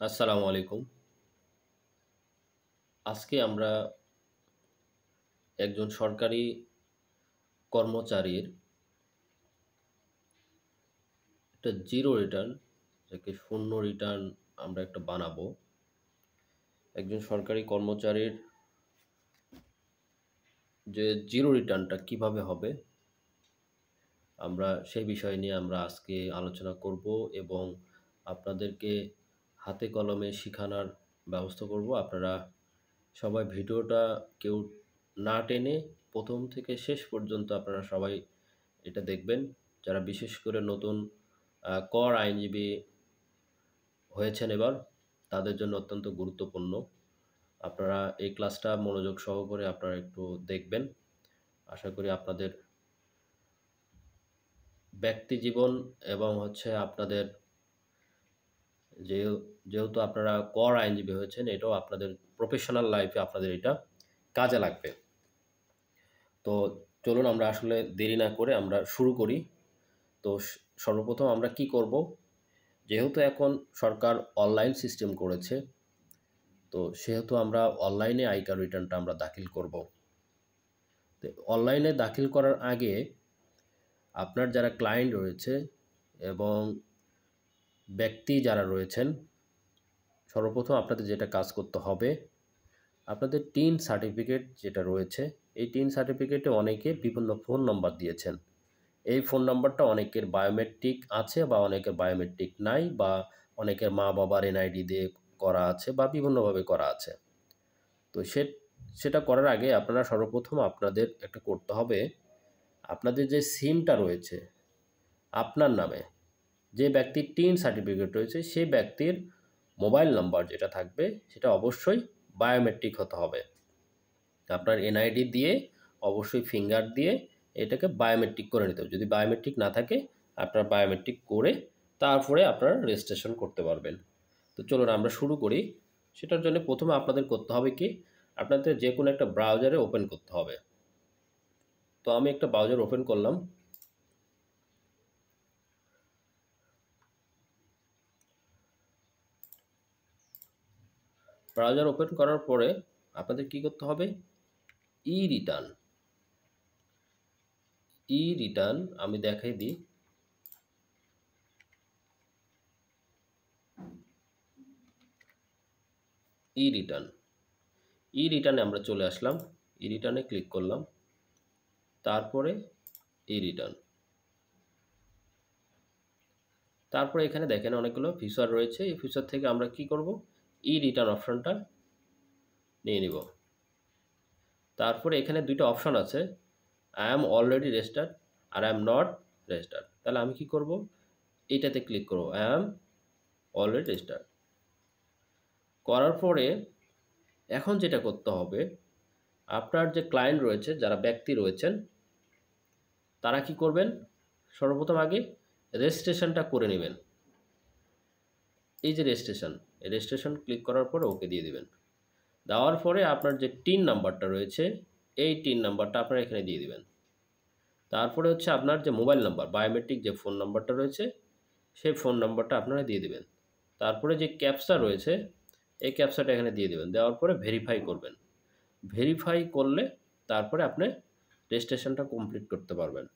আসসালামু আলাইকুম। আজকে আমরা একজন সরকারি কর্মচারীর একটা জিরো রিটার্ন, যাকে শূন্য রিটার্ন আমরা একটা বানাবো। একজন সরকারি কর্মচারীর যে জিরো রিটার্নটা কিভাবে হবে, আমরা সেই বিষয় নিয়ে আমরা আজকে আলোচনা করব এবং আপনাদেরকে হাতে কলমে শিখানোর ব্যবস্থা করব। আপনারা সবাই ভিডিওটা কেউ না টেনে ১ম থেকে শেষ পর্যন্ত আপনারা সবাই এটা দেখবেন। যারা বিশেষ করে নতুন কর আইনজীবী হয়েছেন এবার, তাদের জন্য অত্যন্ত গুরুত্বপূর্ণ। আপনারা এই ক্লাসটা মনোযোগ সহকারে আপনারা একটু দেখবেন। আশা করি আপনাদের ব্যক্তিজীবন এবং আপনাদের যেহে যেহেতু আপনারা কর আইনজীবী হয়েছেন, এটাও আপনাদের প্রফেশনাল লাইফে আপনাদের এটা কাজে লাগবে। তো চলুন আমরা আসলে দেরি না করে আমরা শুরু করি। তো সর্বপ্রথম আমরা কি করব? যেহেতু এখন সরকার অনলাইন সিস্টেম করেছে, তো সেহেতু আমরা অনলাইনে আই কার্ড রিটার্নটা আমরা দাখিল করব। তো অনলাইনে দাখিল করার আগে আপনার যারা ক্লায়েন্ট রয়েছে এবং ব্যক্তি যারা রয়েছেন, সর্বপ্রথম আপনাদের যেটা কাজ করতে হবে, আপনাদের টিন সার্টিফিকেট যেটা রয়েছে, এই টিন সার্টিফিকেটে অনেকে বিভিন্ন ফোন নম্বর দিয়েছেন। এই ফোন নাম্বারটা অনেকের বায়োমেট্রিক আছে বা অনেকের বায়োমেট্রিক নাই, বা অনেকের মা-বাবার এনআইডি দিয়ে করা আছে বা বিভিন্নভাবে করা আছে। তো সেটা করার আগে আপনারা সর্বপ্রথম আপনাদের একটা করতে হবে, আপনাদের যে সিমটা রয়েছে আপনার নামে, যে ব্যক্তির টিন সার্টিফিকেট রয়েছে সেই ব্যক্তির মোবাইল নাম্বার যেটা থাকবে সেটা অবশ্যই বায়োমেট্রিক হতে হবে। আপনার এনআইডি দিয়ে অবশ্যই ফিঙ্গার দিয়ে এটাকে বায়োমেট্রিক করে নিতে হবে। যদি বায়োমেট্রিক না থাকে, আপনার বায়োমেট্রিক করে তারপরে আপনারা রেজিস্ট্রেশন করতে পারবেন। তো চলুন আমরা শুরু করি। সেটার জন্য প্রথমে আপনাদের করতে হবে কি, আপনাদের যে কোনো একটা ব্রাউজারে ওপেন করতে হবে। তো আমি একটা ব্রাউজার ওপেন করলাম। ব্রাউজার ওপেন করার পরে আপনাদের কি করতে হবে, ই রিটার্ন আমি দেখাই দিই। ই রিটার্নে আমরা চলে আসলাম। ই রিটার্নে ক্লিক করলাম, তারপরে ই রিটার্ন। তারপরে এখানে দেখেন অনেকগুলো ফিচার রয়েছে। এই ফিচার থেকে আমরা কি করব, ই রিটার্ন অপশনটা নিয়ে নিব। তারপরে এখানে দুইটা অপশন আছে, আই অ্যাম অলরেডি রেজিস্টার্ড আর আই অ্যাম নট রেজিস্টার্ড। তাহলে আমি কি করব, এইটাতে ক্লিক করব, আই অ্যাম অলরেডি রেজিস্টার্ড। করার পরে এখন যেটা করতে হবে, আপনার যে ক্লায়েন্ট রয়েছে, যারা ব্যক্তি রয়েছেন, তারা কি করবেন, সর্বপ্রথম আগে রেজিস্ট্রেশনটা করে নেবেন। এই যে রেজিস্ট্রেশন ক্লিক করার পরে ওকে দিয়ে দিবেন। দেওয়ার পরে আপনার যে টিন নাম্বারটা রয়েছে, এই টিন নাম্বারটা আপনারা এখানে দিয়ে দিবেন। তারপরে আপনার যে মোবাইল নাম্বার, বায়োমেট্রিক যে ফোন নাম্বারটা রয়েছে, সেই ফোন নাম্বারটা আপনারা দিয়ে দিবেন। তারপরে যে ক্যাপচা রয়েছে, এই ক্যাপচাটা এখানে দিয়ে দিবেন। দেওয়ার পরে ভেরিফাই করবেন। ভেরিফাই করলে তারপরে আপনি রেজিস্ট্রেশনটা কমপ্লিট করতে পারবেন।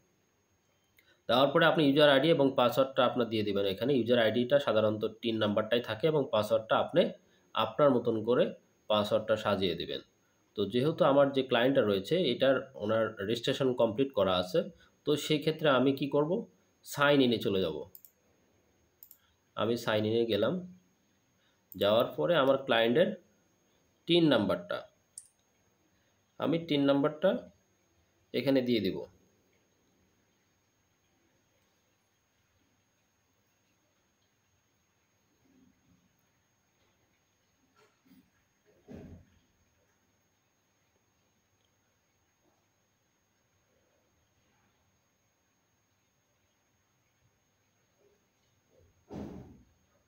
দেওয়ার পরে আপনি ইউজার আইডি এবং পাসওয়ার্ডটা আপনার দিয়ে দিবেন। এখানে ইউজার আইডিটা সাধারণত টিন নাম্বারটাই থাকে এবং পাসওয়ার্ডটা আপনি আপনার মতন করে পাসওয়ার্ডটা সাজিয়ে দিবেন। তো যেহেতু আমার যে ক্লায়েন্টটা রয়েছে, ওনার রেজিস্ট্রেশন কমপ্লিট করা আছে, তো সেই ক্ষেত্রে আমি কি করব, সাইন ইনে চলে যাব। আমি সাইন ইনে গেলাম। যাওয়ার পরে আমার ক্লায়েন্টের টিন নাম্বারটা এখানে দিয়ে দিব।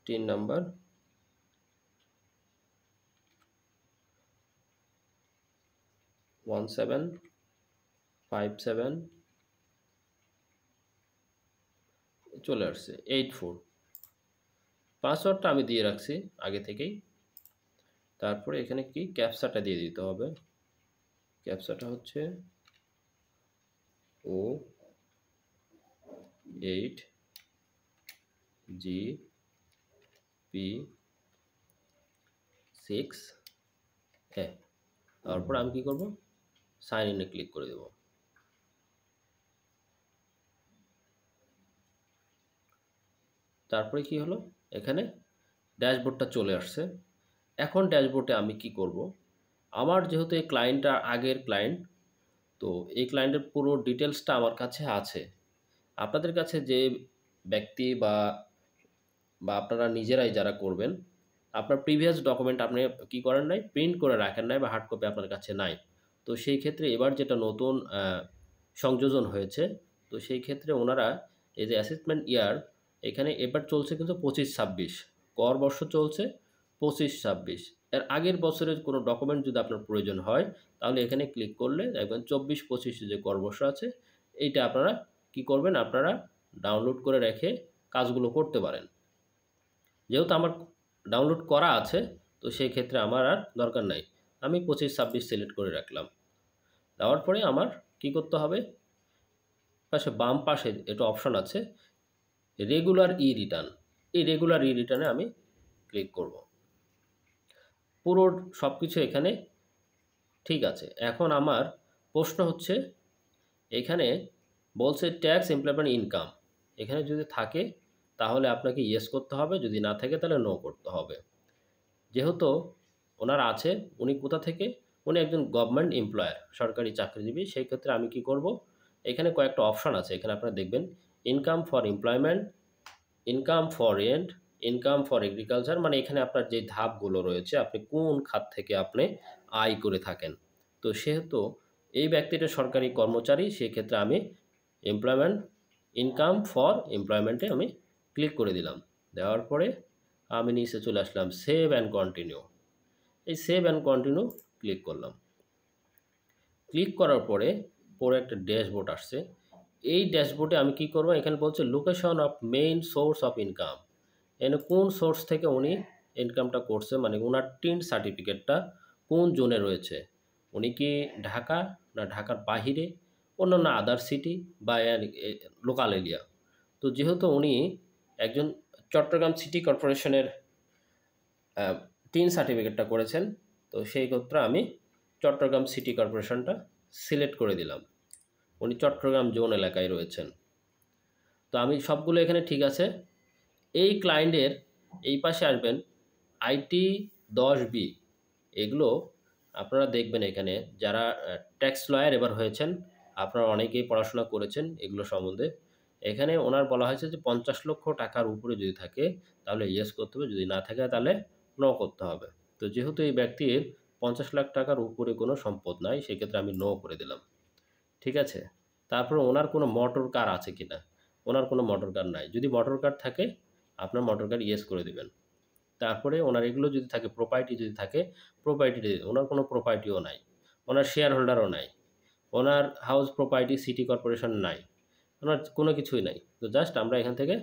টিন নাম্বার 1757 চলে আসছে 84। পাসওয়ার্ডটা আমি দিয়ে রাখছি আগে থেকেই। তারপরে এখানে কি ক্যাপচাটা দিয়ে দিতে হবে। ক্যাপচাটা হচ্ছে O8GP6 তারপর আমি কি করব, সাইন ইনে ক্লিক করে দেব। তারপরে কি হলো, এখানে ড্যাশবোর্ডটা চলে আসছে। এখন ড্যাশবোর্ডে আমি কি করব, আমার যেহেতু এই ক্লায়েন্টটা আগের ক্লায়েন্ট, তো এই ক্লায়েন্টের পুরো ডিটেলসটা আমার কাছে আছে। আপনাদের কাছে যে ব্যক্তি বা আপনারা নিজেরাই যারা করবেন, আপনার প্রিভিয়াস ডকুমেন্ট আপনি কি করেন নাই, প্রিন্ট করে রাখেন নাই বা হার্ড কপি আপনার কাছে নাই। তো সেই ক্ষেত্রে এবার যেটা নতুন সংযোজন হয়েছে, তো সেই ক্ষেত্রে ওনারা এই যে অ্যাসেসমেন্ট ইয়ার, এখানে এবার চলছে কিন্তু 25-26 কর বর্ষ চলছে 25-26। এর আগের বছরের কোনো ডকুমেন্ট যদি আপনার প্রয়োজন হয়, তাহলে এখানে ক্লিক করলে দেখবেন 24-25 যে কর বর্ষ আছে, এইটা আপনারা কি করবেন, আপনারা ডাউনলোড করে রেখে কাজগুলো করতে পারেন। যেহেতু আমার ডাউনলোড করা আছে, তো সেই ক্ষেত্রে আমার আর দরকার নাই। আমি 25-26 সিলেক্ট করে রাখলাম। দেওয়ার পরে আমার কি করতে হবে, পাশে বাম পাশে একটা অপশন আছে রেগুলার ই রিটার্ন। এই রেগুলার ই রিটার্নে আমি ক্লিক করব। পুরো সব কিছু এখানে ঠিক আছে। এখন আমার প্রশ্ন হচ্ছে, এখানে বলছে ট্যাক্স এমপ্লয়মেন্ট ইনকাম, এখানে যদি থাকে তাহলে আপনাকে ইয়েস করতে হবে, যদি না থাকে তাহলে নো করতে হবে। যেহেতু ওনার আছে, উনি কোথা থেকে, উনি একজন গভর্নমেন্ট এমপ্লয়ার, সরকারি চাকরিজীবী, সেই ক্ষেত্রে আমি কি করব, এখানে কয়েকটা অপশান আছে, এখানে আপনারা দেখবেন income for employment, income for rent, income for agriculture, মানে এখানে আপনার যে ধাপগুলো রয়েছে, আপনি কোন খাত থেকে আপনি আয় করে থাকেন। তো সেহেতু এই ব্যক্তিটা সরকারি কর্মচারী, সেক্ষেত্রে আমি এমপ্লয়মেন্ট, ইনকাম ফর এমপ্লয়মেন্টে আমি ক্লিক করে দিলাম। দেওয়ার পরে আমি নিচে চলে আসলাম সেভ অ্যান্ড কন্টিনিউ। এই সেভ অ্যান্ড কন্টিনিউ ক্লিক করলাম। ক্লিক করার পরে পরে একটা ড্যাশবোর্ড আসছে। এই ড্যাশবোর্ডে আমি কি করব, এখানে বলছে location of main source of income, এখানে কোন সোর্স থেকে উনি ইনকামটা করছে, মানে ওনার টিন সার্টিফিকেটটা কোন জোনে রয়েছে, উনি কি ঢাকা না ঢাকার বাহিরে, অন্যান্য আদার সিটি বা লোকাল এরিয়া। তো যেহেতু উনি একজন চট্টগ্রাম সিটি কর্পোরেশনের টিন সার্টিফিকেটটা করেছেন, তো সেই ক্ষেত্রে আমি চট্টগ্রাম সিটি কর্পোরেশনটা সিলেক্ট করে দিলাম। উনি চট্টগ্রাম জোন এলাকায় রয়েছেন। তো আমি সবগুলো এখানে ঠিক আছে। এই ক্লায়েন্টের এই পাশে আসবেন আইটি 10B, এগুলো আপনারা দেখবেন এখানে যারা ট্যাক্স লয়ার এবার হয়েছেন, আপনারা অনেকেই পড়াশোনা করেছেন এগুলো সম্বন্ধে। এখানে ওনার বলা হয়েছে যে 50 লক্ষ টাকার উপরে যদি থাকে তাহলে ইয়েস করতে হবে, যদি না থাকে তাহলে নো করতে হবে। তো যেহেতু এই ব্যক্তির 50 লাখ টাকার উপরে কোনো সম্পদ নাই, সেক্ষেত্রে আমি নো করে দিলাম। ঠিক আছে। তারপরে ওনার কোনো মোটর কার আছে কিনা, ওনার কোনো মোটর কার নাই। যদি মোটর কার থাকে, আপনার মোটর কার ইয়েস করে দিবেন। তারপরে ওনার এগুলো যদি থাকে, প্রপার্টি যদি থাকে, প্রপার্টি ওনার কোনো প্রপার্টিও নাই, ওনার শেয়ার হোল্ডারও নাই, ওনার হাউস প্রপার্টি সিটি কর্পোরেশন নাই, ওনার কোনো কিছুই নাই। তো জাস্ট আমরা এখান থেকে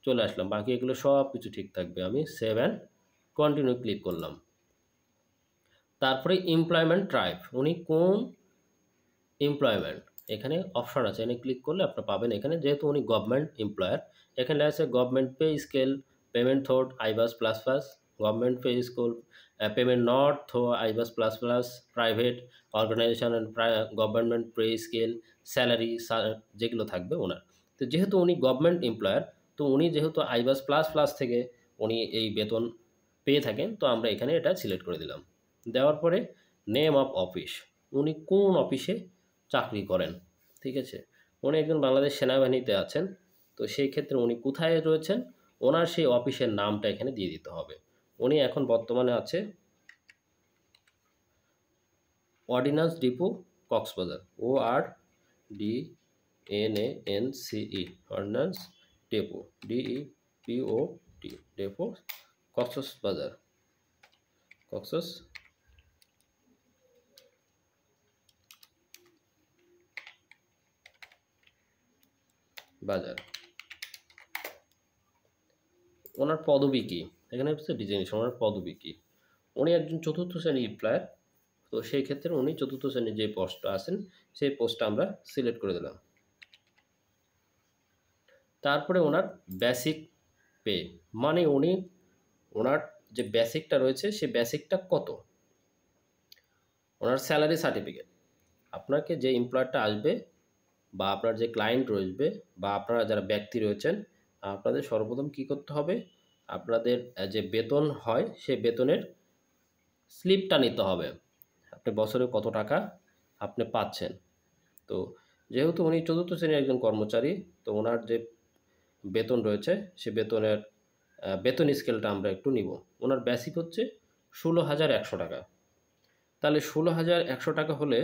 চলে আসলাম, বাকি এগুলো সব কিছু ঠিক থাকবে। আমি সেভ অ্যান্ড কন্টিনিউ ক্লিক করলাম। তারপরে এমপ্লয়মেন্ট টাইপ, উনি কোন এমপ্লয়মেন্ট, এখানে অপশন আছে, এখানে ক্লিক করলে আপনারা পাবেন। এখানে যেহেতু উনি গভর্নমেন্ট এমপ্লয়ার, এখানে আছে government pay scale payment through iBAS plus plus, government pay scale payment not through iBAS plus plus, private organization and government pay scale, salary যেগুলো থাকবে ওনার। তো যেহেতু উনি গভর্নমেন্ট এমপ্লয়ার, তো উনি যেহেতু আইবাস প্লাস প্লাস থেকে উনি এই বেতন পেয়ে থাকেন, তো আমরা এখানে এটা সিলেক্ট করে দিলাম। দেওয়ার পরে নেম অফ অফিস, উনি কোন অফিসে চাকরি করেন। ঠিক আছে, উনি একজন বাংলাদেশ সেনাবাহিনীতে আছেন, তো সেই ক্ষেত্রে উনি কোথায় রয়েছেন, ওনার সেই অফিসের নামটা এখানে দিয়ে দিতে হবে। উনি এখন বর্তমানে আছে ordinance depot Cox's Bazar, ORDNANCE, ordinance depot DEPOT, depot Cox's Bazar, Cox's Bazar বাজার। ওনার পদবি কী, এখানে হচ্ছে ডিজিগনেশন, ওনার পদবি কী। উনি একজন চতুর্থ শ্রেণীর এমপ্লয়ার, তো সেই ক্ষেত্রে উনি চতুর্থ শ্রেণীর যে পোস্টটা আছেন সেই পোস্টটা আমরা সিলেক্ট করে দিলাম। তারপরে ওনার বেসিক পে, মানে উনি ওনার যে বেসিকটা রয়েছে সেই বেসিকটা কত, ওনার স্যালারি সার্টিফিকেট। আপনাকে যে এমপ্লয়ারটা আসবে বা আপনার যে ক্লায়েন্ট রয়েছে বা আপনারা যারা ব্যক্তি রয়েছেন, আপনাদের সর্বপ্রথম কী করতে হবে, আপনাদের যে বেতন হয় সেই বেতনের স্লিপটা নিতে হবে। আপনি বছরে কত টাকা আপনি পাচ্ছেন। তো যেহেতু উনি চতুর্থ শ্রেণীর একজন কর্মচারী, তো ওনার যে বেতন রয়েছে সে বেতনের বেতন স্কেলটা আমরা একটু নিব। ওনার বেসিক হচ্ছে ১৬,১০০ টাকা। তাহলে ১৬,১০০ টাকা হলে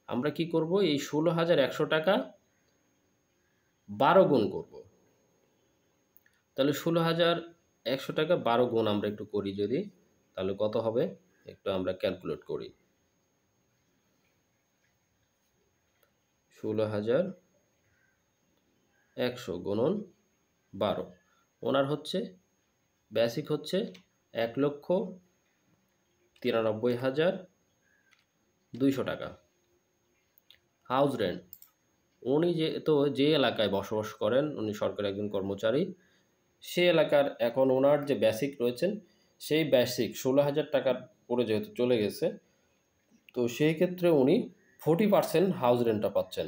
আমরা কি করব, এই ১৬,১০০ টাকা ১২ গুণ করব। তাহলে ১৬,১০০ টাকা ১২ গুণ আমরা একটু করি যদি, তাহলে কত হবে একটু আমরা ক্যালকুলেট করি। ১৬,১০০ গুণন ১২, ওনার হচ্ছে বেসিক হচ্ছে ১,৯৩,২০০ টাকা। হাউস রেন্ট, উনি যে এলাকায় বসবাস করেন, উনি সরকারি একজন কর্মচারী, সে এলাকার এখন ওনার যে বেসিক রয়েছেন সেই বেসিক ১৬,০০০ টাকার করে যেহেতু চলে গেছে, তো সেই ক্ষেত্রে উনি 40% হাউস রেন্টটা পাচ্ছেন।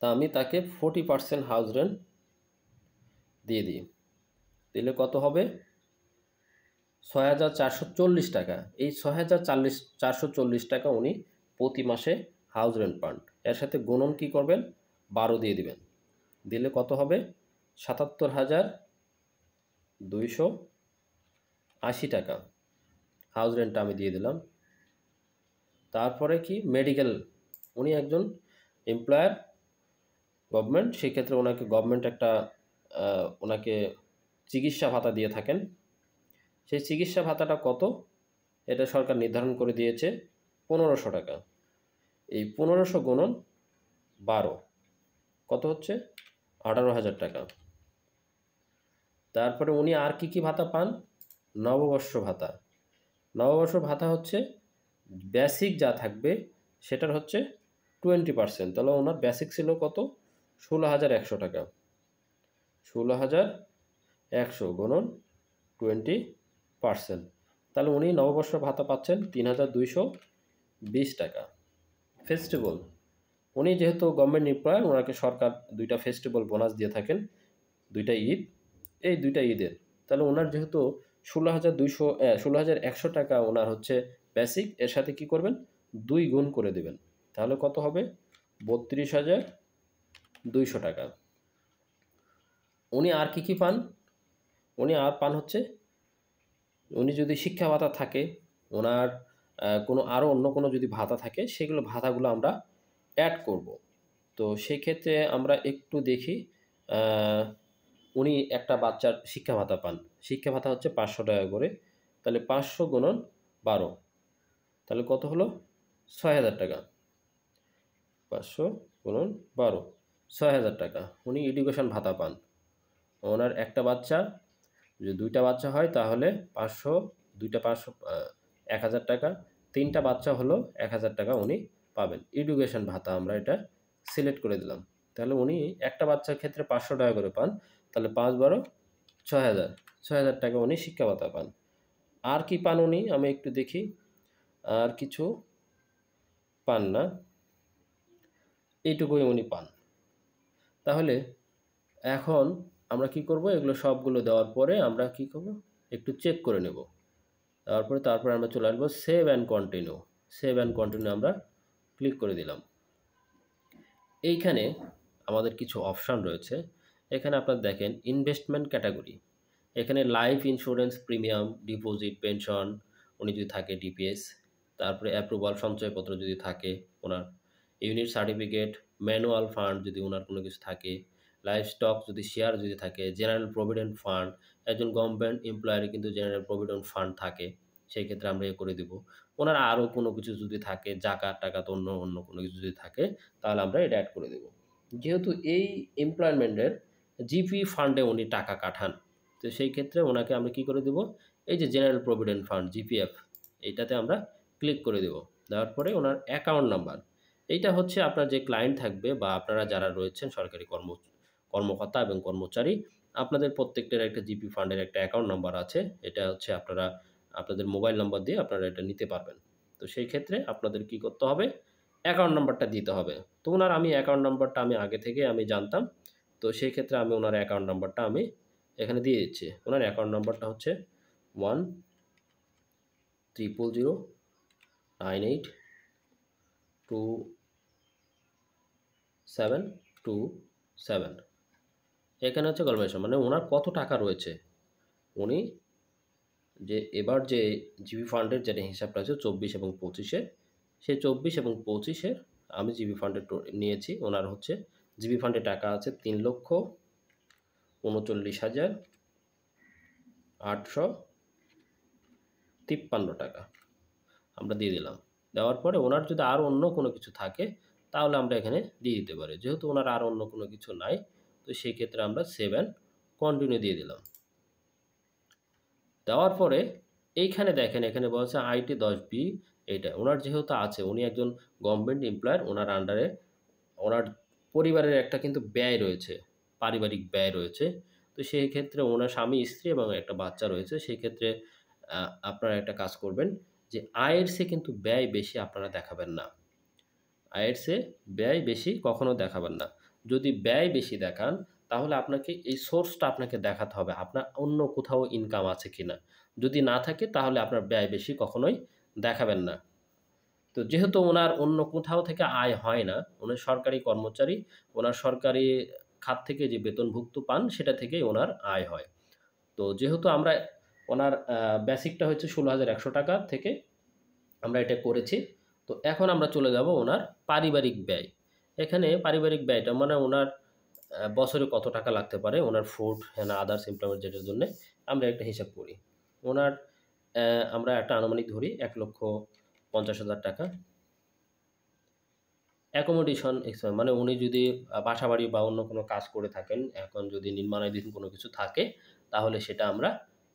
তা আমি তাকে 40% হাউস রেন্ট দিয়ে দিই, দিলে কত হবে ৬,৪৪০ টাকা। এই ৬,৪৪০ টাকা উনি প্রতি মাসে হাউস রেন্ট পান। এর সাথে গুণন কী করবেন, ১২ দিয়ে দিবেন, দিলে কত হবে ৭৭,২৮০ টাকা হাউস রেন্টটা আমি দিয়ে দিলাম। তারপরে কি মেডিকেল, উনি একজন এমপ্লয়ার গভর্নমেন্ট, সেক্ষেত্রে ওনাকে গভর্নমেন্ট একটা ওনাকে চিকিৎসা ভাতা দিয়ে থাকেন। সেই চিকিৎসা ভাতাটা কত, এটা সরকার নির্ধারণ করে দিয়েছে ১৫০০ টাকা। এই ১৫০০ গুণন ১২ কত হচ্ছে ১৮,০০০ টাকা। তারপরে উনি আর কি ভাতা পান, নববর্ষ ভাতা। নববর্ষ ভাতা হচ্ছে বেসিক যা থাকবে সেটার হচ্ছে 20%। তাহলে ওনার বেসিক ছিল কত ১৬,১০০ টাকা। ১৬,১০০ গুণন 20%, তাহলে উনি নববর্ষ ভাতা পাচ্ছেন ৩,২২০ টাকা। ফেস্টিভ্যাল, উনি যেহেতু গভর্নমেন্ট এমপ্লয়ার, ওনাকে সরকার 2টা ফেস্টিভ্যাল বোনাস দিয়ে থাকেন, 2টা ঈদ, এই 2টা ঈদের। তাহলে ওনার যেহেতু ১৬,১০০ টাকা ওনার হচ্ছে বেসিক, এর সাথে কি করবেন 2 গুণ করে দেবেন, তাহলে কত হবে ৩২,২০০ টাকা। উনি আর কি পান, উনি আর পান হচ্ছে, উনি যদি শিক্ষা ভাতা থাকে, ওনার কোনো আরও অন্য কোনো যদি ভাতা থাকে, সেগুলো ভাতাগুলো আমরা অ্যাড করব। তো সেক্ষেত্রে আমরা একটু দেখি, উনি একটা বাচ্চার শিক্ষা ভাতা পান, শিক্ষা ভাতা হচ্ছে ৫০০ টাকা করে, তাহলে ৫০০ গুণন ১২, তাহলে কত হলো ৬,০০০ টাকা। ৫০০ গুণন ১২, ৬,০০০ টাকা উনি এডুকেশন ভাতা পান। ওনার একটা বাচ্চা, যদি 2টা বাচ্চা হয় তাহলে ৫০০, 2টা ৫০০, ১,০০০ টাকা, 3টা বাচ্চা হলো ১,০০০ টাকা উনি পাবেন। এডুকেশন ভাতা আমরা এটা সিলেক্ট করে দিলাম। তাহলে উনি একটা বাচ্চার ক্ষেত্রে ৫০০ টাকা করে পান, তাহলে ৫-১২ ৬,০০০, ৬,০০০ টাকা উনি শিক্ষা ভাতা পান। আর কি পান উনি, আমি একটু দেখি, আর কিছু পান না, এইটুকুই উনি পান। তাহলে এখন আমরা কি করব, এগুলো সবগুলো দেওয়ার পরে আমরা কি করব, একটু চেক করে নেব। তারপরে আমরা চলে আসবো save and continue. Save and continue আমরা ক্লিক করে দিলাম। এইখানে আমাদের কিছু অপশান রয়েছে। এখানে আপনারা দেখেন ইনভেস্টমেন্ট ক্যাটাগরি, এখানে life insurance, premium, deposit, pension, উনি যদি থাকে ডিপিএস, তারপরে অ্যাপ্রুভাল সঞ্চয়পত্র যদি থাকে ওনার, ইউনিট সার্টিফিকেট, ম্যানুয়াল ফান্ড যদি ওনার কোনো কিছু থাকে, লাইফ স্টক যদি শেয়ার যদি থাকে, জেনারেল প্রভিডেন্ট ফান্ড, একজন গভর্নমেন্ট এমপ্লয়ারি কিন্তু জেনারেল প্রভিডেন্ট ফান্ড থাকে, সেই ক্ষেত্রে আমরা করে দেবো। ওনার আরও কোনো কিছু যদি থাকে, জাকাত টাকাত অন্য কোনো কিছু যদি থাকে, তাহলে আমরা এটা অ্যাড করে দেবো। যেহেতু এই এমপ্লয়মেন্টের জিপি ফান্ডে উনি টাকা কাঠান, তো সেই ক্ষেত্রে ওনাকে আমরা কি করে দেব, এই যে জেনারেল প্রভিডেন্ট ফান্ড জিপিএফ, এইটাতে আমরা ক্লিক করে দেব। দেওয়ার পরে ওনার অ্যাকাউন্ট নাম্বার, এইটা হচ্ছে আপনার যে ক্লায়েন্ট থাকবে বা আপনারা যারা রয়েছেন সরকারি কর্মকর্তা এবং কর্মচারী, আপনাদের প্রত্যেকটার একটা জিপি ফান্ডের একটা অ্যাকাউন্ট নাম্বার আছে। এটা হচ্ছে আপনারা আপনাদের মোবাইল নাম্বার দিয়ে আপনারা এটা নিতে পারবেন। তো সেই ক্ষেত্রে আপনাদের কি করতে হবে, অ্যাকাউন্ট নাম্বারটা দিতে হবে। তো ওনার আমি অ্যাকাউন্ট নাম্বারটা আমি আগে থেকে আমি জানতাম। তো সেই ক্ষেত্রে আমি ওনার অ্যাকাউন্ট নাম্বারটা আমি এখানে দিয়ে দিচ্ছি। ওনার অ্যাকাউন্ট নাম্বারটা হচ্ছে 1,000,982,727। এখানে হচ্ছে কনভার্সন মানে ওনার কত টাকা রয়েছে। উনি যে এবার যে জিবি ফান্ডের যেটা হিসাবটা আছে 24 এবং 25 এর, সেই 24 এবং 25 এর আমি জিবি ফান্ডের নিয়েছি। ওনার হচ্ছে জিবি ফান্ডে টাকা আছে 3,39,853 টাকা। আমরা দিয়ে দিলাম। দেওয়ার পরে ওনার যদি আরও অন্য কোনো কিছু থাকে তাহলে আমরা এখানে দিয়ে দিতে পারি। যেহেতু ওনার আর অন্য কোনো কিছু নাই, তো সেই ক্ষেত্রে আমরা সেভ অ্যান্ড কন্টিনিউ দিয়ে দিলাম। দেওয়ার পরে এইখানে দেখেন, এখানে বলা হচ্ছে আইটি 10B, এইটা ওনার যেহেতু আছে, উনি একজন গভর্নমেন্ট এমপ্লয়ার, ওনার আন্ডারে ওনার পরিবারের একটা কিন্তু ব্যয় রয়েছে, পারিবারিক ব্যয় রয়েছে। তো সেই ক্ষেত্রে ওনার স্বামী, স্ত্রী এবং একটা বাচ্চা রয়েছে। সেই ক্ষেত্রে আপনারা একটা কাজ করবেন যে আয়ের চেয়ে কিন্তু ব্যয় বেশি আপনারা দেখাবেন না। আয়ের চেয়ে ব্যয় বেশি কখনো দেখাবেন না। যদি ব্যয় বেশি দেখান তাহলে আপনাকে এই সোর্সটা আপনাকে দেখাতে হবে। আপনার অন্য কোথাও ইনকাম আছে কিনা। যদি না থাকে তাহলে আপনার ব্যয় বেশি কখনোই দেখাবেন না। তো যেহেতু ওনার অন্য কোথাও থেকে আয় হয় না, উনি সরকারি কর্মচারী, ওনার সরকারি খাত থেকে যে বেতনভুক্ত পান সেটা থেকেই ওনার আয় হয়। তো যেহেতু আমরা ওনার বেসিকটা হচ্ছে ১৬,১০০ টাকা থেকে আমরা এটা করেছি। তো এখন আমরা চলে যাব ওনার পারিবারিক ব্যয়। এখানে পারিবারিক ব্যয়টা মানে ওনার বছরে কত টাকা লাগতে পারে ওনার ফুড অ্যান্ড আদার্স এমপ্লয়মেন্ট যেটার জন্যে আমরা একটা হিসাব করি। ওনার আমরা একটা আনুমানিক ধরি ১,৫০,০০০ টাকা। অ্যাকোমোডেশন মানে উনি যদি বাসাবাড়ি বা অন্য কোনো কাজ করে থাকেন, এখন যদি নির্মাণাধীন কোনো কিছু থাকে তাহলে সেটা আমরা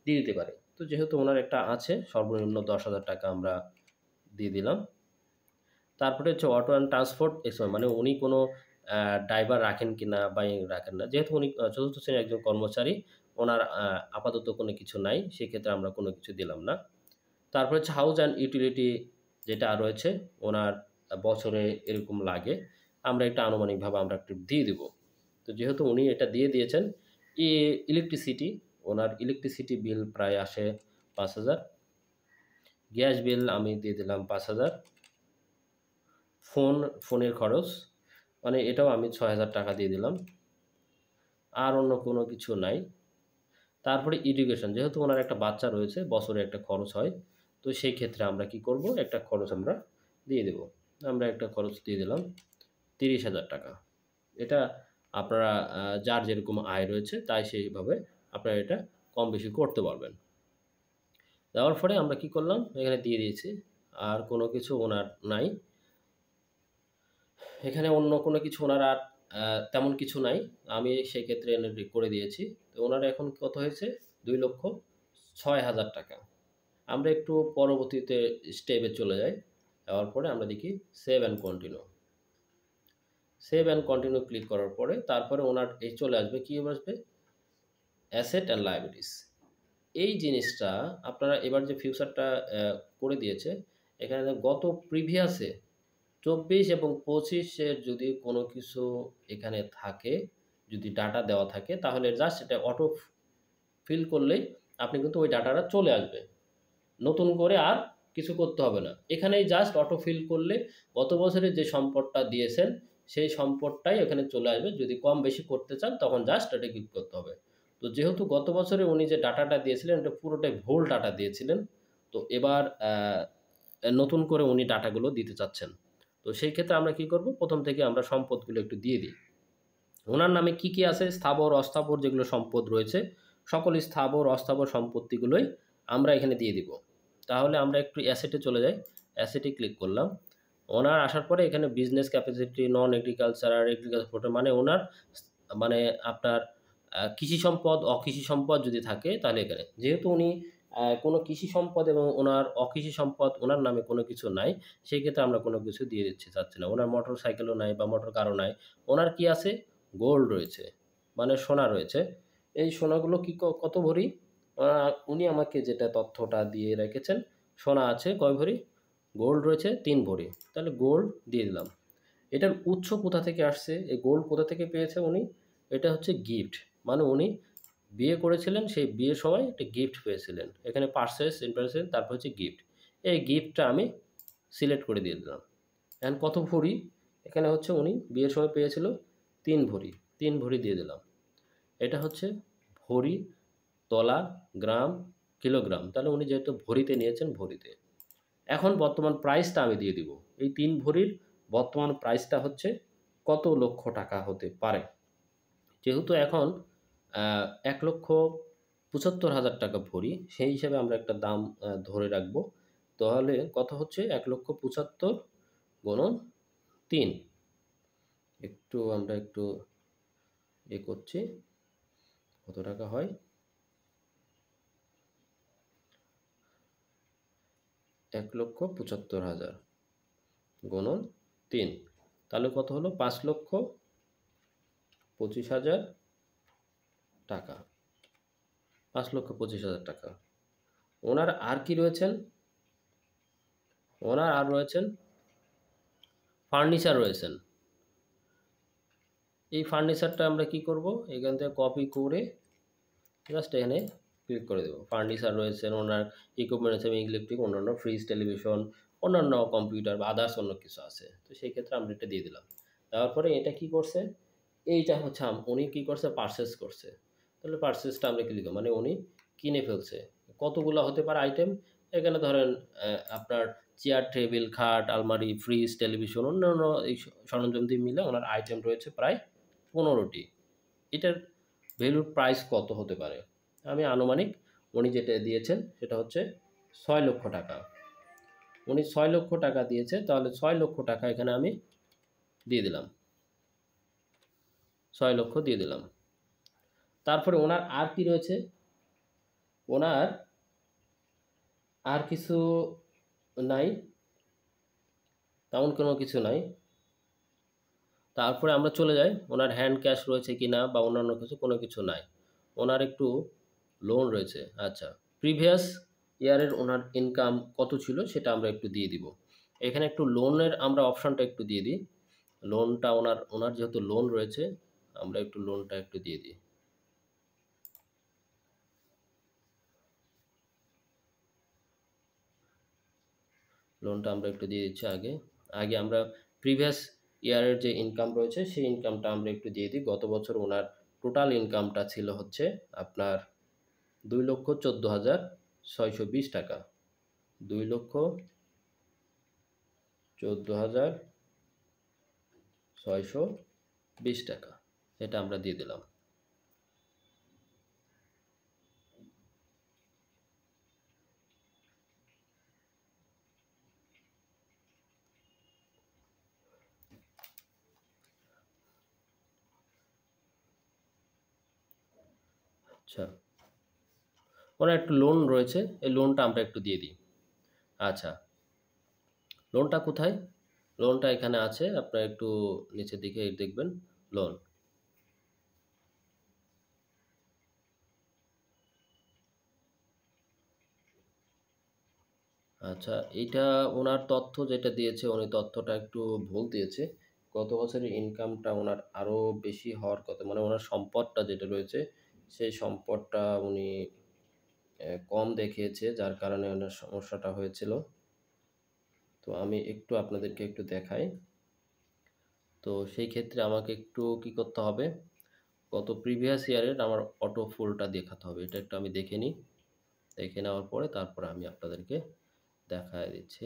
দিয়ে দিতে পারি। তো যেহেতু ওনার একটা আছে সর্বনিম্ন ১০,০০০ টাকা আমরা দিয়ে দিলাম। তারপরে হচ্ছে অটো অ্যান্ড ট্রান্সপোর্ট মানে উনি কোনো ড্রাইভার রাখেন কিনা বা রাখেন না। যেহেতু উনি চতুর্থ শ্রেণীর একজন কর্মচারী, ওনার আপাতত কোনো কিছু নাই। সেক্ষেত্রে আমরা কোনো কিছু দিলাম না। তারপরে হচ্ছে হাউস অ্যান্ড ইউটিলিটি যেটা রয়েছে, ওনার বছরে এরকম লাগে। আমরা একটা আনুমানিকভাবে আমরা একটু দিয়ে দিব। তো যেহেতু উনি এটা দিয়ে দিয়েছেন, ইলেকট্রিসিটি, ওনার ইলেকট্রিসিটি বিল প্রায় আসে ৫,০০০। গ্যাস বিল আমি দিয়ে দিলাম ৫,০০০। ফোনের খরচ মানে এটাও আমি ৬,০০০ টাকা দিয়ে দিলাম। আর অন্য কোনো কিছু নাই। তারপরে এডুকেশন, যেহেতু ওনার একটা বাচ্চা রয়েছে, বছরে একটা খরচ হয়। তো সেই ক্ষেত্রে আমরা কি করব, একটা খরচ আমরা দিয়ে দেব। আমরা একটা খরচ দিয়ে দিলাম ৩০,০০০ টাকা। এটা আপনারা যার যেরকম আয় রয়েছে তাই সেইভাবে আপনারা এটা কম বেশি করতে পারবেন। দেওয়ার পরে আমরা কি করলাম, এখানে দিয়ে দিয়েছি। আর কোনো কিছু ওনার নাই। এখানে অন্য কোনো কিছু ওনার আর তেমন কিছু নাই। আমি সেক্ষেত্রে এনে করে দিয়েছি। তো ওনার এখন কত হয়েছে? ২,৬০,০০০ টাকা। আমরা একটু পরবর্তীতে স্টেপে চলে যাই। যাওয়ার পরে আমরা দেখি save and continue. Save and continue click করার পরে তারপরে ওনার এই চলে আসবে, কি আসবে? Asset and liabilities. এই জিনিসটা আপনারা এবার যে ফিউচারটা করে দিয়েছে, এখানে গত প্রিভিয়াসে ২৪ এবং ২৫ এর যদি কোনো কিছু এখানে থাকে, যদি ডাটা দেওয়া থাকে তাহলে জাস্ট এটা অটো ফিল করলেই আপনি কিন্তু ওই ডাটাটা চলে আসবে। নতুন করে আর কিছু করতে হবে না। এখানেই জাস্ট অটো ফিল করলে গত বছরে যে সম্পদটা দিয়েছেন সেই সম্পদটাই এখানে চলে আসবে। যদি কম বেশি করতে চান তখন জাস্ট এটা ক্লিক করতে হবে। তো যেহেতু গত বছরে উনি যে ডাটাটা দিয়েছিলেন এটা পুরোটাই ভুল ডাটা দিয়েছিলেন। তো এবার নতুন করে উনি ডাটাগুলো দিতে চাচ্ছেন। তো সেই ক্ষেত্রে আমরা কি করব? প্রথম থেকে আমরা সম্পদগুলো একটু দিয়ে দিই। উনার নামে কি, কি আছে? স্থাবর, অস্থাবর যেগুলো সম্পদ রয়েছে, সকল স্থাবর, অস্থাবর সম্পত্তিগুলোই আমরা এখানে দিয়ে দিব। তাহলে আমরা একটু অ্যাসেটে চলে যাই। অ্যাসেটে ক্লিক করলাম। ওনার আসার পরে এখানে বিজনেস ক্যাপাসিটি, নন এগ্রিকালচারাল, এগ্রিকালচার মানে ওনার মানে আপনার কৃষি সম্পদ, অকৃষি সম্পদ যদি থাকে তাহলে এখানে। যেহেতু উনি কোনো কৃষি সম্পদ এবং ওনার অকৃষি সম্পদ ওনার নামে কোনো কিছু নাই, সেক্ষেত্রে আমরা কোনো কিছু দিয়ে দিচ্ছি চাচ্ছি না। ওনার মোটরসাইকেলও নাই বা মোটর কারও নাই। ওনার কি আছে? গোল্ড রয়েছে, মানে সোনা রয়েছে। এই সোনাগুলো কি কত ভরি? আ উনি আমাকে যেটা তথ্যটা দিয়ে রেখেছেন, সোনা আছে কয় ভরি? গোল্ড রয়েছে ৩ ভরি। তাহলে গোল্ড দিয়ে দিলাম। এটার উৎস কোথা থেকে আসছে? এই গোল্ড কোথা থেকে পেয়েছে উনি? এটা হচ্ছে গিফট। মানে উনি বিয়ে করেছিলেন, সেই বিয়ের সময় একটা গিফট পেয়েছিলেন। এখানে পারচেজ, ইন্টারেস্ট তারপর হচ্ছে গিফট। এই গিফটটা আমি সিলেক্ট করে দিয়ে দিলাম। এখন কত ভরি? এখানে হচ্ছে উনি বিয়ের সময় পেয়েছিল ৩ ভরি। ৩ ভরি দিয়ে দিলাম। এটা হচ্ছে ভরি, তোলা, গ্রাম, কিলোগ্রাম। তাহলে উনি যেহেতু ভরিতে নিয়েছেন, ভরিতে। এখন বর্তমান প্রাইসটা আমি দিয়ে দিব। এই ৩ ভরির বর্তমান প্রাইসটা হচ্ছে কত লক্ষ টাকা হতে পারে? যেহেতু এখন আ ৳১,৭৫,০০০ ভরি, সেই হিসাবে আমরা একটা দাম ধরে রাখবো। তাহলে কত হচ্ছে? ১,৭৫,০০০ গুণন ৩। আমরা একটু করছি। কত টাকা হয়? ১,৭৫,০০০ গুণন ৩। তাহলে কত হলো? ৳৫,২৫,০০০ টাকা। ৳৫,২৫,০০০। ওনার আর কি রয়েছেন? ওনার আর রয়েছেন ফার্নিচার রয়েছেন। এই ফার্নিচারটা আমরা কি করব? এখান থেকে কপি করে জাস্ট এখানে ক্লিক করে দেব। ফার্নিচার রয়েছেন, ওনার ইকুইপমেন্ট আছে ইলেকট্রিক, অন্যান্য ফ্রিজ, টেলিভিশন, অন্যান্য কম্পিউটার বা আদার্স অন্য কিছু আছে। তো সেই ক্ষেত্রে আমরা এটা দিয়ে দিলাম। দেওয়ার পরে এটা কি করছে? এইটা হচ্ছে উনি কি করছে? পারচেজ করছে। তাহলে পারচেজটা আমরা কি লিখব? মানে উনি কিনে ফেলছে। কতগুলা হতে পারে আইটেম? এখানে ধরেন আপনার চেয়ার, টেবিল, খাট, আলমারি, ফ্রিজ, টেলিভিশন অন্যান্য এই সরঞ্জাম দিয়ে মিলে ওনার আইটেম রয়েছে প্রায় ১৫ টি। এটার ভ্যালুর প্রাইস কত হতে পারে? আমি আনুমানিক উনি যেটা দিয়েছেন সেটা হচ্ছে ৳৬,০০,০০০। উনি ৳৬,০০,০০০ দিয়েছে, তাহলে ৳৬,০০,০০০ এখানে আমি দিয়ে দিলাম। ৬,০০,০০০ দিয়ে দিলাম। তারপরে ওনার আর কি রয়েছে? ওনার আর কিছু নাই, তেমন কোনো কিছু নাই। তারপরে আমরা চলে যাই, ওনার হ্যান্ড ক্যাশ রয়েছে কিনা বা অন্যান্য কিছু, কোনো কিছু নাই। ওনার একটু লোন রয়েছে। আচ্ছা, প্রিভিয়াস ইয়ারের ওনার ইনকাম কত ছিল সেটা আমরা একটু দিয়ে দিব। এখানে একটু লোনের আমরা অপশনটা একটু দিয়ে দিই। লোনটা ওনার যেহেতু লোন রয়েছে, আমরা একটু লোনটা একটু দিয়ে দিই। লোনটা আমরা একটু দিয়ে দিচ্ছি আগে। আগে আমরা প্রিভিয়াস ইয়ারের যে ইনকাম রয়েছে সেই ইনকামটা আমরা একটু দিয়ে দিই। গত বছর ওনার টোটাল ইনকামটা ছিল হচ্ছে আপনার ৳২,১৪,৬২০। ৳২,১৪,৬২০। এটা আমরা দিয়ে দিলাম। আচ্ছা, ওনার একটু লোন রয়েছে, এই লোনটা আমরা একটু দিয়ে দিই। আচ্ছা, লোনটা কোথায়? লোনটা এখানে আছে। আপনারা একটু নিচের দিকে দেখবেন লোন। আচ্ছা, এইটা উনার তথ্য যেটা দিয়েছে, উনি তথ্যটা একটু ভুল দিয়েছে। গত বছরের ইনকামটা উনার আরও বেশি হওয়ার কথা। মানে উনার সম্পদটা যেটা রয়েছে, সেই সম্পদটা উনি কম দেখিয়েছে, যার কারণে উনার সমস্যাটা হয়েছিল। তো আমি একটু আপনাদেরকে একটু দেখাই। তো সেই ক্ষেত্রে আমাকে একটু কি করতে হবে? গত প্রিভিয়াস ইয়ারের আমার অটো ফুলটা দেখাতে হবে। এটা একটু আমি দেখে নিই। দেখে নেওয়ার পরে তারপরে আমি আপনাদেরকে দেখায় দিচ্ছি।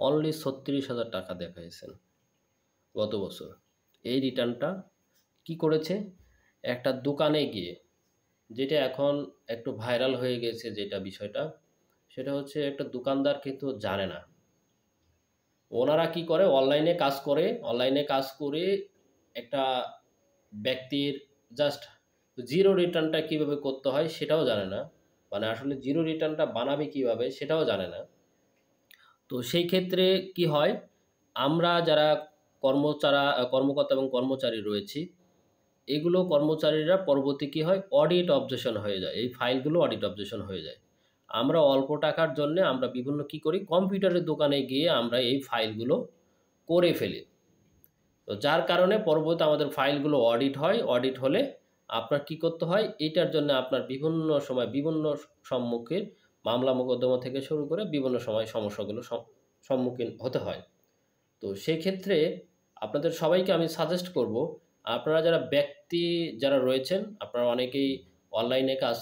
অনলি ৩৬,০০০ টাকা দেখাইছেন গত বছর। এই রিটার্নটা কি করেছে? একটা দোকানে গিয়ে, যেটা এখন একটু ভাইরাল হয়ে গেছে যেটা বিষয়টা, সেটা হচ্ছে একটা দোকানদার কিন্তু জানে না। ওনারা কি করে? অনলাইনে কাজ করে একটা ব্যক্তির জাস্ট জিরো রিটার্নটা কিভাবে করতে হয় সেটাও জানে না। মানে আসলে জিরো রিটার্নটা বানাবে কিভাবে সেটাও জানে না। তো সেই ক্ষেত্রে কি হয়? আমরা যারা কর্মকর্তা এবং কর্মচারী রয়েছি, এগুলো কর্মচারীরা পরবর্তী কি হয়? অডিট অবজেকশন হয়ে যায়। এই ফাইলগুলো অডিট অবজেকশন হয়ে যায়। আমরা অল্প টাকার জন্যে আমরা বিভিন্ন কি করি? কম্পিউটারের দোকানে গিয়ে আমরা এই ফাইলগুলো করে ফেলি। তো যার কারণে পরবর্তীতে আমাদের ফাইলগুলো অডিট হয়। অডিট হলে আপনার কি করতে হয়? এটার জন্য আপনার বিভিন্ন সময় বিভিন্ন সম্মুখীন মামলা মোকদ্দমা থেকে শুরু করে বিভিন্ন সময় সমস্যাগুলো সম্মুখীন হতে হয়। তো সেক্ষেত্রে আপনাদের সবাইকে আমি সাজেস্ট করব, আপনারা যারা রয়েছেন, আপনারা অনেকেই অনলাইনে কাজ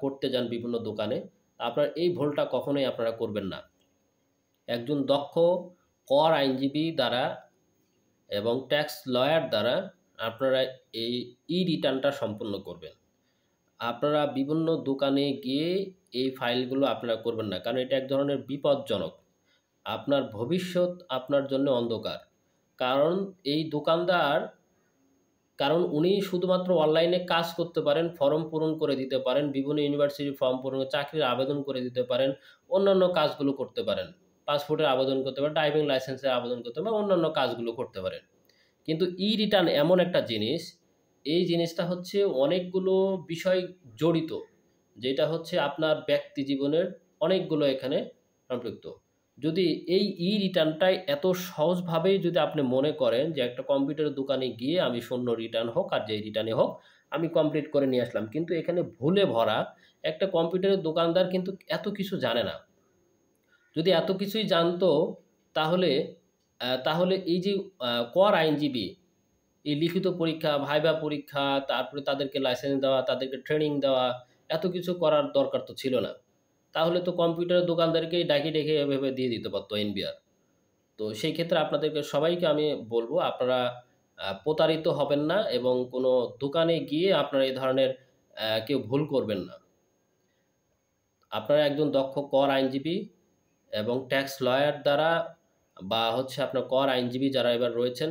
করতে যান বিভিন্ন দোকানে। আপনারা এই ভুলটা কখনোই আপনারা করবেন না। একজন দক্ষ কর আইনজীবী দ্বারা এবং ট্যাক্স লয়ার দ্বারা আপনারা এই রিটার্নটা সম্পূর্ণ করবেন। আপনারা বিভিন্ন দোকানে গিয়ে এই ফাইলগুলো আপনারা করবেন না। কারণ এটা এক ধরনের বিপজ্জনক। আপনার ভবিষ্যৎ আপনার জন্য অন্ধকার। কারণ এই দোকানদার কারণ উনি শুধুমাত্র অনলাইনে কাজ করতে পারেন, ফর্ম পূরণ করে দিতে পারেন, বিভিন্ন ইউনিভার্সিটির ফর্ম পূরণ, চাকরির আবেদন করে দিতে পারেন, অন্যান্য কাজগুলো করতে পারেন। পাসপোর্টের আবেদন করতে পারেন, ড্রাইভিং লাইসেন্সের আবেদন করতে পারেন, অন্যান্য কাজগুলো করতে পারেন। কিন্তু রিটার্ন এমন একটা জিনিস, এই জিনিসটা হচ্ছে অনেকগুলো বিষয় জড়িত, যেটা হচ্ছে আপনার ব্যক্তি জীবনের অনেকগুলো এখানে সম্পৃক্ত। যদি এই রিটার্নটাই এত সহজভাবেই যদি আপনি মনে করেন যে একটা কম্পিউটারের দোকানে গিয়ে আমি শূন্য রিটার্ন হোক আর যেই রিটার্নে হোক আমি কমপ্লিট করে নিয়ে আসলাম, কিন্তু এখানে ভুলে ভরা। একটা কম্পিউটারের দোকানদার কিন্তু এত কিছু জানে না। যদি এত কিছুই জানতো, তাহলে তাহলে এই যে কর আইনজীবী এই লিখিত পরীক্ষা, ভাইবা পরীক্ষা, তারপরে তাদেরকে লাইসেন্স দেওয়া, তাদেরকে ট্রেনিং দেওয়া, এত কিছু করার দরকার তো ছিল না। তাহলে তো কম্পিউটারের দোকানদারকেই ডেকে এভাবে দিয়ে দিতে পারতো এনবিআর। তো সেই ক্ষেত্রে আপনাদেরকে সবাইকে আমি বলব, আপনারা প্রতারিত হবেন না এবং কোনো দোকানে গিয়ে আপনারা এই ধরনের কেউ ভুল করবেন না। আপনারা একজন দক্ষ কর আইনজীবী এবং ট্যাক্স লয়ার দ্বারা বা হচ্ছে আপনার কর আইনজীবী যারা এবার রয়েছেন,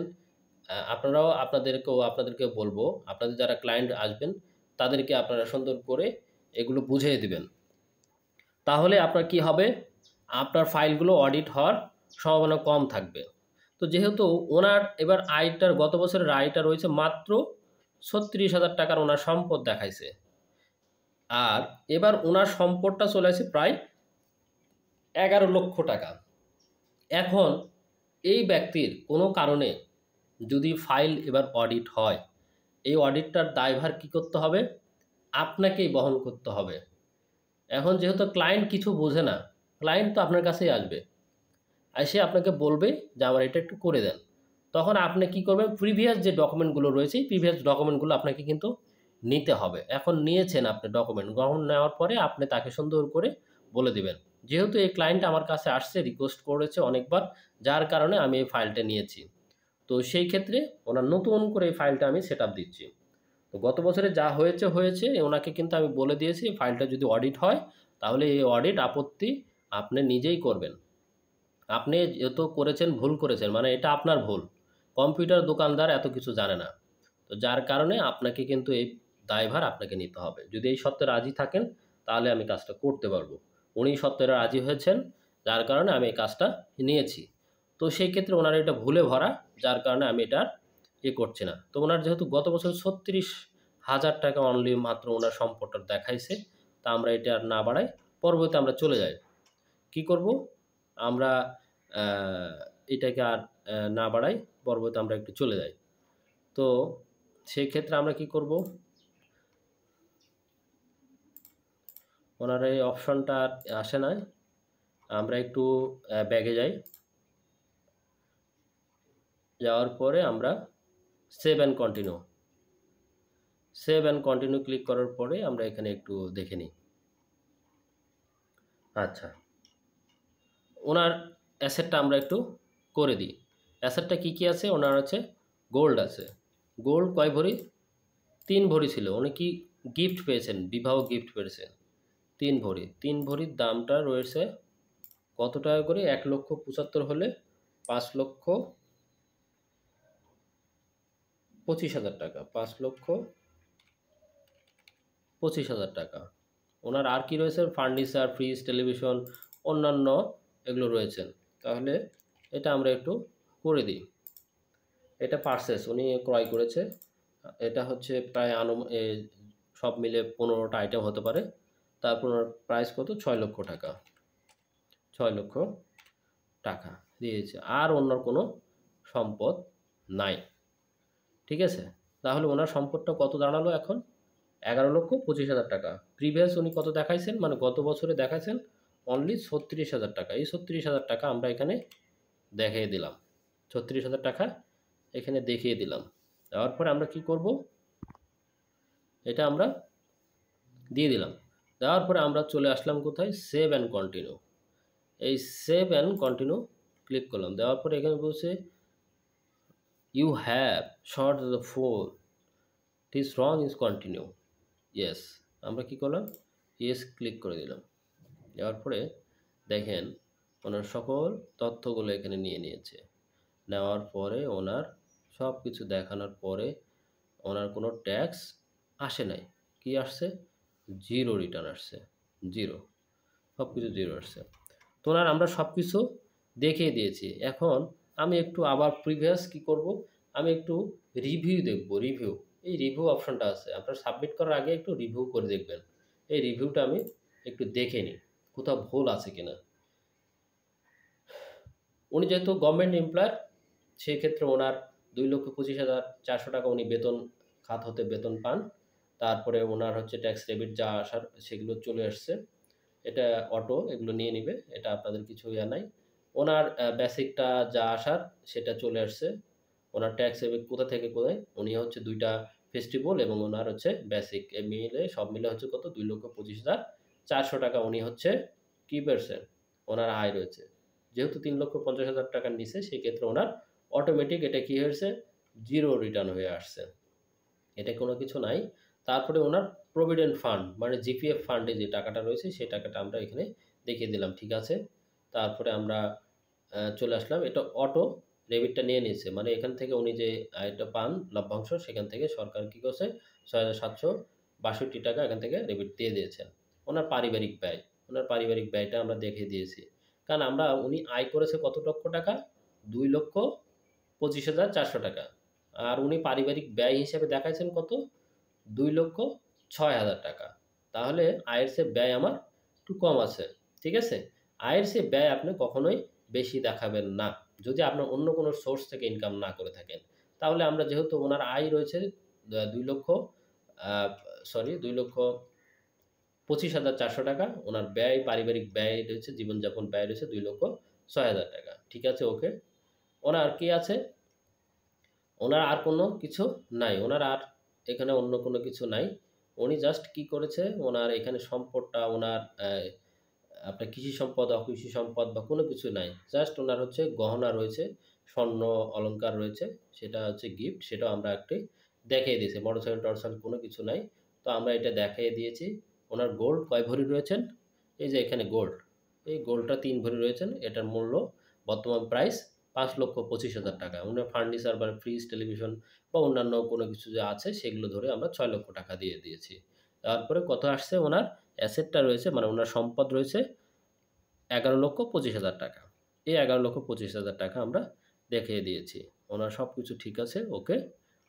আপনাদেরকে বলব, আপনাদের যারা ক্লায়েন্ট আসবেন তাদেরকে আপনারা সুন্দর করে এগুলো বুঝিয়ে দিবেন। তাহলে আপনার কি হবে? আপনার ফাইলগুলো অডিট হওয়ার সম্ভাবনা কম থাকবে। তো যেহেতু ওনার এবার গত বছরের আয়টা রয়েছে মাত্র ৩৬,০০০ টাকার ওনার সম্পদ দেখাইছে। আর এবার ওনার সম্পদটা চলে আসে প্রায় ১১ লক্ষ টাকা। এখন এই ব্যক্তির কোনো কারণে যদি ফাইল এবার অডিট হয়, এই অডিটটার দায়ভার কি করতে হবে? আপনাকেই বহন করতে হবে। এখন যেহেতু ক্লায়েন্ট কিছু বোঝে না, ক্লায়েন্ট তো আপনার কাছেই আসবে। এসে আপনাকে বলবে যে আমার এটা একটু করে দেন। তখন আপনি কি করবেন? প্রিভিয়াস যে ডকুমেন্টগুলো রয়েছে, এই প্রিভিয়াস ডকুমেন্টগুলো আপনাকে কিন্তু নিতে হবে। এখন নিয়েছেন আপনি ডকুমেন্ট, নেওয়ার পরে আপনি তাকে সুন্দর করে বলে দিবেন, যেহেতু এই ক্লায়েন্ট আমার কাছে আসছে, রিকোয়েস্ট করেছে অনেকবার, যার কারণে আমি এই ফাইলটা নিয়েছি। তো সেই ক্ষেত্রে ওনার নতুন করে এই ফাইলটা আমি সেটআপ দিচ্ছি। তো গত বছরে যা হয়েছে ওনাকে কিন্তু আমি বলে দিয়েছি, ফাইলটা যদি অডিট হয় তাহলে এই অডিট আপত্তি আপনি নিজেই করবেন। আপনি যেহেতু করেছেন, ভুল করেছেন, মানে এটা আপনার ভুল। কম্পিউটার দোকানদার এত কিছু জানে না। তো যার কারণে আপনাকে কিন্তু এই দায়ভার আপনাকে নিতে হবে। যদি এই শর্তে রাজি থাকেন তাহলে আমি কাজটা করতে পারবো। উনি শর্তে রাজি হয়েছেন, যার কারণে আমি এই কাজটা নিয়েছি। তো সেই ক্ষেত্রে ওনার এটা ভুলে ভরা, যার কারণে আমি এটা করছি না। তো ওনার যেহেতু গত বছর ৩৬,০০০ টাকা অনলি মাত্র ওনার সম্পদটা দেখাইছে, তা আমরা এটা আর না বাড়াই, পরবর্তীতে আমরা চলে যাই। কি করব? আমরা আ এটাকে আর না বাড়াই, পরবর্তীতে আমরা একটু চলে যাই। তো সেই ক্ষেত্রে আমরা কি করব? ওনার এই অপশনটা আর আসে নাই। আমরা একটু ব্যাগে যাই। যাওয়ার পরে আমরা save and continue. Save and continue click করার পরে আমরা এখানে একটু দেখে নিই। আচ্ছা। ওনার অ্যাসেটটা আমরা একটু করে দিই। অ্যাসেটটা কী কী আছে? ওনার হচ্ছে গোল্ড আছে। গোল্ড কয় ভরি? ৩ ভরি ছিল। উনি কি গিফট পেয়েছেন? বিবাহ গিফট পেয়েছেন ৩ ভরি। ৩ ভরির দামটা রয়েছে কত টাকা করে? ১,৭৫,০০০ হলে ৫,২৫,০০০ টাকা। ৫,২৫,০০০ টাকা। ওনার আর কি রয়েছে? ফার্নিচার, ফ্রিজ, টেলিভিশন, অন্যান্য এগুলো রয়েছেন। তাহলে এটা আমরা একটু করে দিই। এটা পারচেজ উনি ক্রয় করেছে। এটা হচ্ছে প্রায় সব মিলে ১৫টা আইটেম হতে পারে। তারপর ওনার প্রাইস কত? ৬,০০,০০০ টাকা। ৬,০০,০০০ টাকা দিয়েছে। আর অন্য কোনো সম্পদ নাই। ঠিক আছে? তাহলে ওনার সম্পদটা কত দাঁড়ালো এখন? ১১,২৫,০০০ টাকা। প্রিভিয়াস উনি কত দেখাইছেন? মানে গত বছরে দেখাইছেন অনলি ৩৬,০০০ টাকা। এই ৩৬,০০০ টাকা আমরা এখানে দেখিয়ে দিলাম। ৩৬,০০০ টাকা এখানে দেখিয়ে দিলাম। দেওয়ার পরে আমরা কি করব? এটা আমরা দিয়ে দিলাম। দেওয়ার পরে আমরা চলে আসলাম কোথায়? Save and continue. এই সেভ অ্যান্ড কন্টিনিউ ক্লিক করলাম। দেওয়ার পরে এখানে বলছে you have short the four it is wrong is continue. Yes, আমরা কি করলাম? ইয়েস ক্লিক করে দিলাম। দেওয়ার পরে দেখেন ওনার সকল তথ্যগুলো এখানে নিয়ে নিয়েছে। নেওয়ার পরে ওনার সব কিছু দেখানোর পরে ওনার কোনো ট্যাক্স আসে নাই। কি আসছে? 0 রিটার্ন আসছে। 0, সব কিছু 0 আসছে। তো ওনার আমরা সব কিছু দেখিয়ে দিয়েছি। এখন আমি একটু আবার প্রিভিয়াস কি করব? আমি একটু রিভিউ দেখব। রিভিউ, এই রিভিউ অপশনটা আছে। আপনার সাবমিট করার আগে একটু রিভিউ করে দেখবেন। এই রিভিউটা আমি একটু দেখে নিই কোথাও ভুল আছে কিনা। উনি যেহেতু গভর্নমেন্ট এমপ্লয়ার, সেক্ষেত্রে ওনার ২,২৫,৪০০ টাকা উনি বেতন খাত হতে বেতন পান। তারপরে ওনার হচ্ছে ট্যাক্স রেবিট যা আসার সেগুলো চলে আসছে। এটা অটো এগুলো নিয়ে নিবে। এটা আপনাদের কিছু ইয়া নাই। ওনার বেসিকটা যা আসার সেটা চলে আসছে। ওনার ট্যাক্স রেবিট কোথা থেকে কোথায়? উনি হচ্ছে ২ টা ফেস্টিভ্যাল এবং ওনার হচ্ছে বেসিক মিলে সব মিলে হচ্ছে কত? ২,২৫,৪০০ টাকা উনি হচ্ছে কি পেয়েছেন? ওনার আয় রয়েছে। যেহেতু ৩,৫০,০০০ টাকার নিচে সেক্ষেত্রে ওনার অটোমেটিক এটা কি হয়েছে? 0 রিটার্ন হয়ে আসছে। এটা কোনো কিছু নাই। তারপরে ওনার প্রভিডেন্ট ফান্ড মানে জিপিএফ ফান্ডে যে টাকাটা রয়েছে সেই টাকাটা আমরা এখানে দেখিয়ে দিলাম। ঠিক আছে? তারপরে আমরা চলে আসলাম। এটা অটো ডেবিটটা নিয়ে নিয়েছে। মানে এখান থেকে উনি যে আয়টা পান লভ্যাংশ সেখান থেকে সরকার কি করছে? ৬,৭৬২ টাকা এখান থেকে ডেবিট দিয়ে দিয়েছেন। ওনার পারিবারিক ব্যয়। ওনার পারিবারিক ব্যয়টা আমরা দেখিয়ে দিয়েছি। কারণ উনি আয় করেছে কত লক্ষ টাকা? ২,২৫,৪০০ টাকা। আর উনি পারিবারিক ব্যয় হিসেবে দেখাইছেন কত? ২,০৬,০০০ টাকা। তাহলে আয়ের চেয়ে ব্যয় আমার একটু কম আছে। ঠিক আছে? আয়ের চেয়ে ব্যয় আপনি কখনোই বেশি দেখাবেন না। যদি আপনার অন্য কোনো সোর্স থেকে ইনকাম না করে থাকেন। তাহলে আমরা যেহেতু উনার আয় রয়েছে ২ লক্ষ আ সরি ২,২৫,৪০০ টাকা। উনার ব্যয় পারিবারিক ব্যয় রয়েছে, জীবনযাপন ব্যয় রয়েছে ২,০৬,০০০ টাকা। ঠিক আছে? ওকে। ওনার কি আছে? ওনার আর কোনো কিছু নাই। ওনার আর এখানে অন্য কোনো কিছু নাই। উনি জাস্ট কি করেছে? ওনার এখানে সম্পদটা ওনার আপনার কৃষি সম্পদ, অকৃষি সম্পদ বা কোনো কিছু নাই। জাস্ট ওনার হচ্ছে গহনা রয়েছে, স্বর্ণ অলংকার রয়েছে। সেটা হচ্ছে গিফট। সেটাও আমরা একটি দেখিয়ে দিয়েছি। মোটরসাইকেল-টোটরসাইকেল কোনো কিছু নাই। তো আমরা এটা দেখিয়ে দিয়েছি। ওনার গোল্ড কয় ভরি রয়েছেন? এই যে এখানে গোল্ড। এই গোল্ডটা ৩ ভরি রয়েছেন। এটার মূল্য বর্তমান প্রাইস ৫,২৫,০০০ টাকা। উনার ফার্নিচার বা ফ্রিজ, টেলিভিশন বা অন্যান্য কোনো কিছু যে আছে সেগুলো ধরে আমরা ৬,০০,০০০ টাকা দিয়ে দিয়েছি। তারপরে কত আসছে? ওনার অ্যাসেটটা রয়েছে মানে ওনার সম্পদ রয়েছে ১১,২৫,০০০ টাকা। এই ১১,২৫,০০০ টাকা আমরা দেখিয়ে দিয়েছি। ওনার সবকিছু ঠিক আছে, ওকে।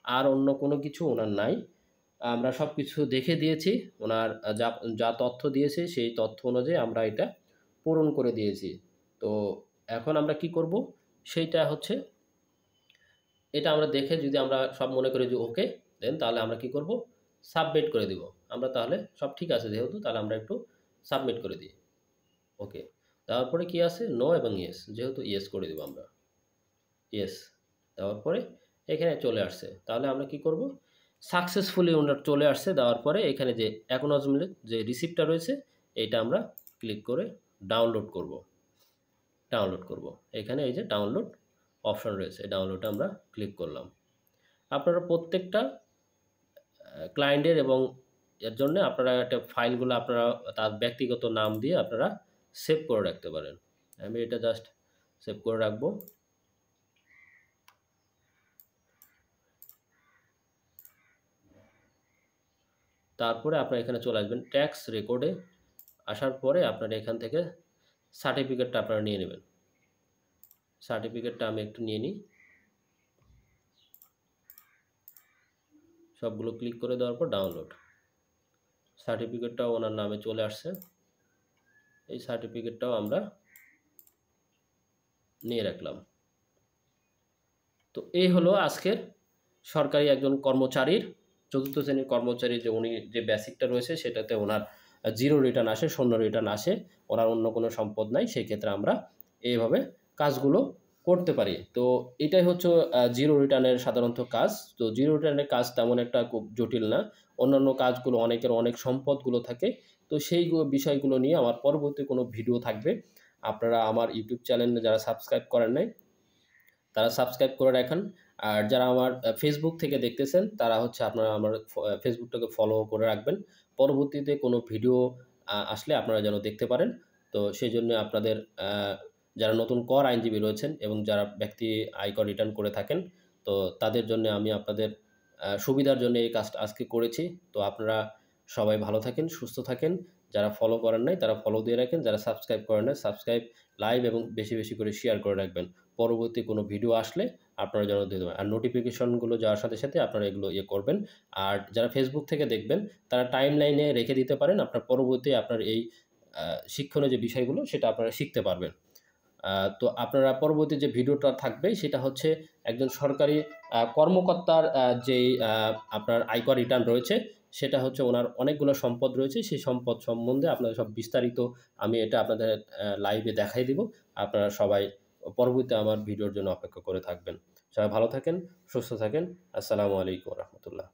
আর অন্য কোনো কিছু ওনার নাই। আমরা সবকিছু দেখে দিয়েছি। ওনার যা যা তথ্য দিয়েছে সেই তথ্য অনুযায়ী আমরা এটা পূরণ করে দিয়েছি। তো এখন আমরা কি করব? সেইটা হচ্ছে এটা আমরা দেখে যদি আমরা সব মনে করি যে ওকে, দেন তাহলে আমরা কি করব? সাবমিট করে দিব। আমরা তাহলে সব ঠিক আছে যেহেতু তাহলে আমরা একটু সাবমিট করে দিই। ওকে। দেওয়ার পরে কি আছে? নো এবং ইয়েস। যেহেতু ইয়েস করে দিব আমরা। ইয়েস দেওয়ার পরে এখানে চলে আসছে। তাহলে আমরা কি করব? সাকসেসফুলি ওনার চলে আসছে। দেওয়ার পরে এখানে যে অ্যাকনলেজমেন্ট যে রিসিপ্টটা রয়েছে এইটা আমরা ক্লিক করে ডাউনলোড করব। ডাউনলোড করব। এখানে এই যে ডাউনলোড অপশন রয়েছে, এই ডাউনলোডে আমরা ক্লিক করলাম। আপনারা প্রত্যেকটা ক্লায়েন্টের এবং এর জন্য আপনারা একটা ফাইলগুলো আপনারা তার ব্যক্তিগত নাম দিয়ে আপনারা সেভ করে রাখতে পারেন। আমি এটা জাস্ট সেভ করে রাখবো। তারপরে আপনারা এখানে চলে আসবেন ট্যাক্স রেকর্ডে। আসার পরে আপনারা এখান থেকে সার্টিফিকেটটা আপনারা নিয়ে নেবেন। সার্টিফিকেটটা আমি একটু নিয়ে নিই। সবগুলো ক্লিক করে দেওয়ার পর ডাউনলোড। সার্টিফিকেটটাও ওনার নামে চলে আসছে। এই সার্টিফিকেটটাও আমরা নিয়ে রাখলাম। তো এই হলো আজকের সরকারি একজন কর্মচারীর, চতুর্থ শ্রেণীর কর্মচারী যে উনি যে বেসিকটা রয়েছে সেটাতে ওনার জিরো রিটার্ন আসে, শূন্য রিটার্ন আসে, ওনার অন্য কোনো সম্পদ নাই। সেই ক্ষেত্রে আমরা এইভাবে কাজগুলো করতে পারি। তো এটাই হচ্ছে জিরো রিটার্নের সাধারণত কাজ। তো জিরো রিটার্নের কাজ তেমন একটা খুব জটিল না। অন্যান্য কাজগুলো অনেকের অনেক সম্পদগুলো থাকে। তো সেই বিষয়গুলো নিয়ে আমার পরবর্তী কোনো ভিডিও থাকবে। আপনারা আমার ইউটিউব চ্যানেলে যারা সাবস্ক্রাইব করেন নাই তারা সাবস্ক্রাইব করে রাখেন। আর যারা আমার ফেসবুক থেকে দেখতেছেন তারা হচ্ছে আপনারা আমার ফেসবুকটাকে ফলো করে রাখবেন। পরবর্তীতে কোনো ভিডিও আসলে আপনারা যেন দেখতে পারেন। তো সেজন্য আপনাদের যারা নতুন কর আইনজীবী রয়েছেন এবং যারা ব্যক্তি আয়কর রিটার্ন করে থাকেন, তো তাদের জন্য আমি আপনাদের সুবিধার জন্য এই কাজটা আজকে করেছি। তো আপনারা সবাই ভালো থাকেন, সুস্থ থাকেন। যারা ফলো করেন নাই তারা ফলো দিয়ে রাখেন। যারা সাবস্ক্রাইব করেন নাই সাবস্ক্রাইব, লাইভ এবং বেশি, বেশি করে শেয়ার করে রাখবেন। পরবর্তী কোনো ভিডিও আসলে আপনারা যেন দিয়ে দেবেন। আর নোটিফিকেশনগুলো যাওয়ার সাথে, সাথে আপনারা এগুলো করবেন। আর যারা ফেসবুক থেকে দেখবেন তারা টাইমলাইনে রেখে দিতে পারেন। আপনার পরবর্তী আপনার এই শিক্ষণীয় যে বিষয়গুলো সেটা আপনারা শিখতে পারবেন। তো আপনারা পরবর্তী যে ভিডিওটা থাকবে সেটা হচ্ছে একজন সরকারি কর্মকর্তার যেই আপনার আয়কর রিটার্ন রয়েছে, সেটা হচ্ছে ওনার অনেকগুলো সম্পদ রয়েছে। সেই সম্পদ সম্বন্ধে আপনাদের সব বিস্তারিত আমি এটা আপনাদের লাইভে দেখাই দিব। আপনারা সবাই পরবর্তীতে আমার ভিডিওর জন্য অপেক্ষা করে থাকবেন। সবাই ভালো থাকেন, সুস্থ থাকেন। আসসালামু আলাইকুম ওয়া রাহমাতুল্লাহ।